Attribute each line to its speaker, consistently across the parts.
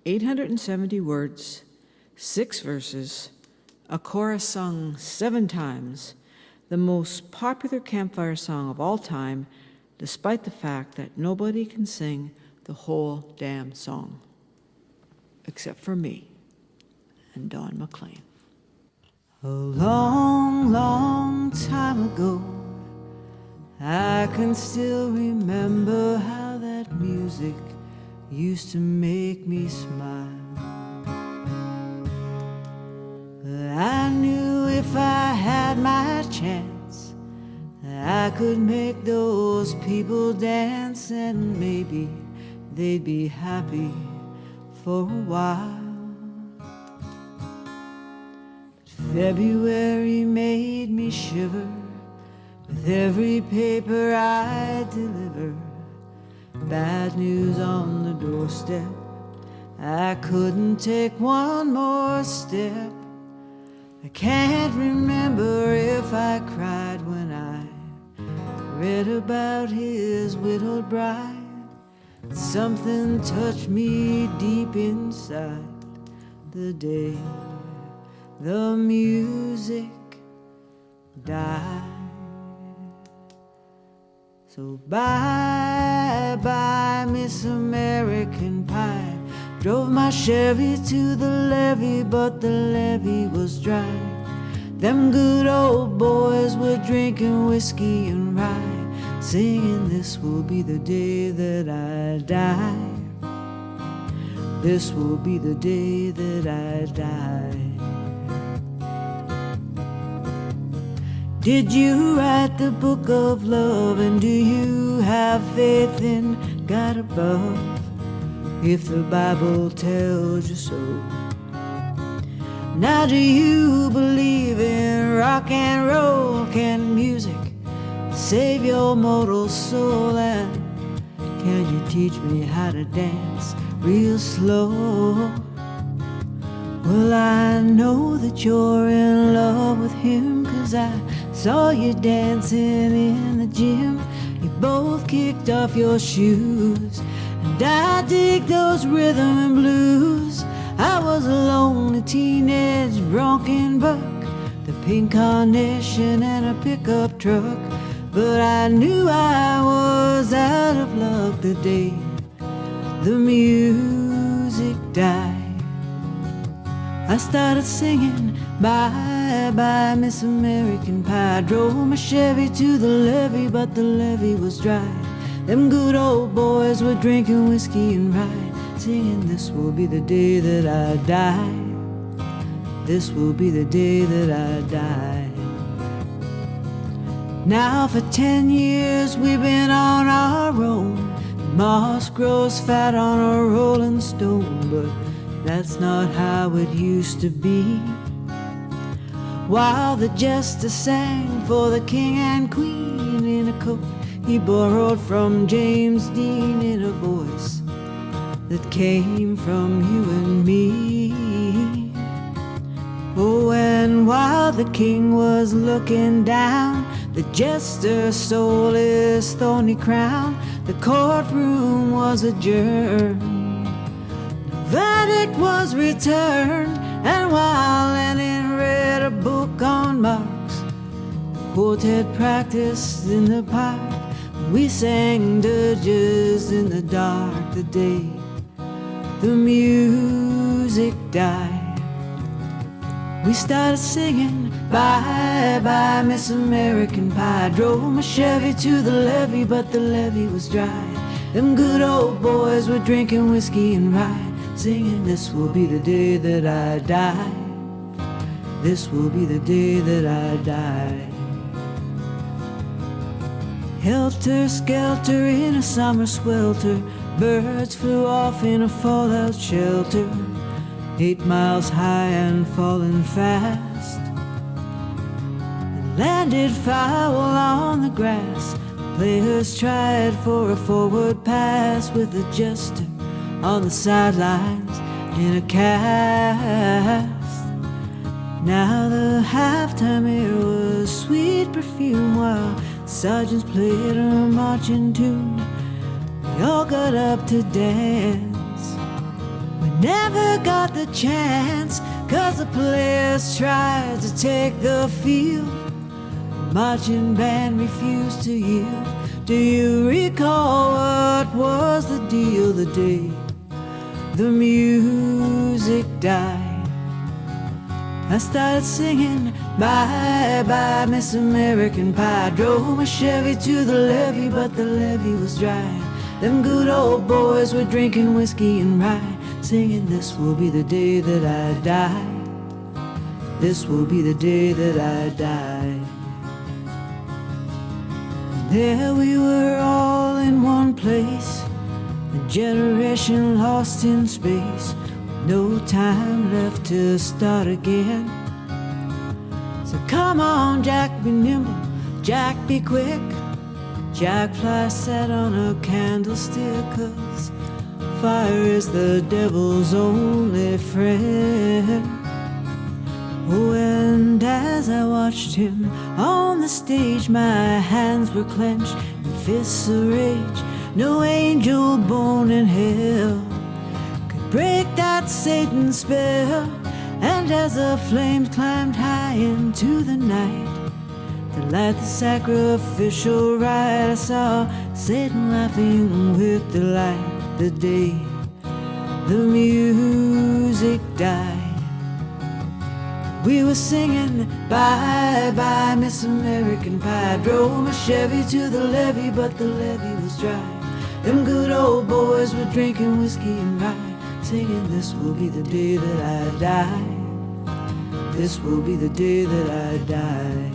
Speaker 1: 870 words, 6 verses, a chorus sung 7 times, the most popular campfire song of all time, despite the fact that nobody can sing the whole damn song, except for me and Don McLean. A long, long time ago, I can still remember how that music used to make me smile. But I knew if I had my chance, I could make those people dance, and maybe they'd be happy for a while. But February made me shiver with every paper I deliver. Bad news on the doorstep, I couldn't take one more step. I can't remember if I cried when I read about his widowed bride. Something touched me deep inside the day the music died. So bye-bye, Miss American Pie. Drove my Chevy to the levee, but the levee was dry. Them good old boys were drinking whiskey and rye, singing, "This will be the day that I die. This will be the day that I die." Did you write the book of love, and do you have faith in God above? If the Bible tells you so. Now do you believe in rock and roll? Can music save your mortal soul? And can you teach me how to dance real slow? Well, I know that you're in love with him, 'cause I saw you dancing in the gym. You both kicked off your shoes, and I dig those rhythm and blues. I was a lonely teenage bronking buck, the pink carnation and a pickup truck. But I knew I was out of luck the day the music died. I started singing, "Bye-bye, Miss American Pie." Drove my Chevy to the levee, but the levee was dry. Them good old boys were drinking whiskey and rye, singing, "This will be the day that I die. This will be the day that I die." Now for 10 years we've been on our own. Moss grows fat on a rolling stone, but that's not how it used to be. While the jester sang for the king and queen in a coat he borrowed from James Dean, in a voice that came from you and me. Oh, and while the king was looking down, the jester stole his thorny crown. The courtroom was adjourned, the verdict was returned, and while Lenin read a book on Marx, the quartet practiced in the park. We sang dirges in the dark the day the music died. We started singing, "Bye-bye, Miss American Pie." Drove my Chevy to the levee, but the levee was dry. Them good old boys were drinking whiskey and rye, singing, "This will be the day that I die. This will be the day that I die." Helter-skelter in a summer swelter, birds flew off in a fallout shelter, 8 miles high and falling fast. It landed foul on the grass. Players tried for a forward pass, with the jester on the sidelines in a cast. Now the halftime air was sweet perfume, while sergeants played a marching tune. We all got up to dance. When never got the chance, 'cause the players tried to take the field. Marching band refused to yield. Do you recall what was the deal the day the music died? I started singing, bye bye Miss American Pie. Drove my Chevy to the levee, but the levee was dry. Them good old boys were drinking whiskey and rye, singing, this will be the day that I die. This will be the day that I die. There we were all in one place, a generation lost in space, no time left to start again. So come on, Jack, be nimble, Jack, be quick. Jack Fly sat on a candlestick, 'cause fire is the devil's only friend. Oh, and as I watched him on the stage, my hands were clenched and fists of rage. No angel born in hell could break that Satan spell. And as the flames climbed high into the night to light the sacrificial rite, I saw Satan laughing with delight the day the music died. We were singing, bye bye Miss American Pie. Drove my Chevy to the levee, but the levee was dry. Them good old boys were drinking whiskey and rye, singing, this will be the day that I die. This will be the day that I die.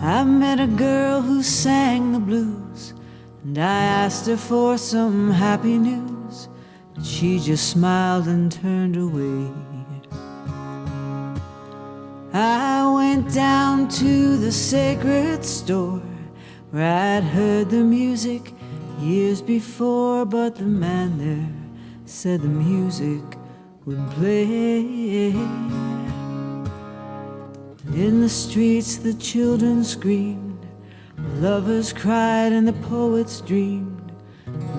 Speaker 1: I met a girl who sang the blues, and I asked her for some happy news, but she just smiled and turned away. I went down to the sacred store where I'd heard the music years before, but the man there said the music wouldn't play. In the streets the children screamed, the lovers cried and the poets dreamed.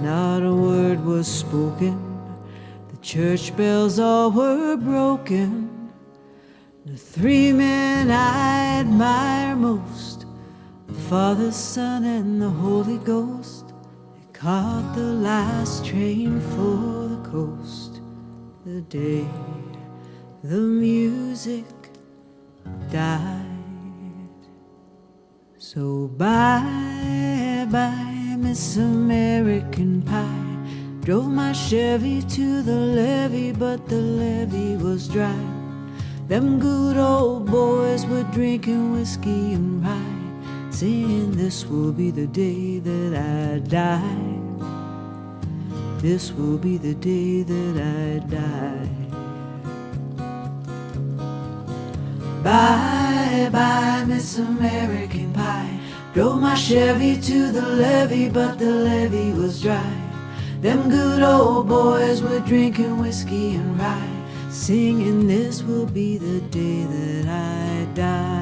Speaker 1: Not a word was spoken, the church bells all were broken. The three men I admire most, the Father, Son, and the Holy Ghost, they caught the last train for the coast the day the music died. So bye bye Miss American Pie. Drove my Chevy to the levee, but the levee was dry. Them good old boys were drinking whiskey and rye, saying, this will be the day that I die. This will be the day that I die. Bye bye Miss American Pie. Drove my Chevy to the levee, but the levee was dry. Them good old boys were drinking whiskey and rye, singing, this will be the day that I die.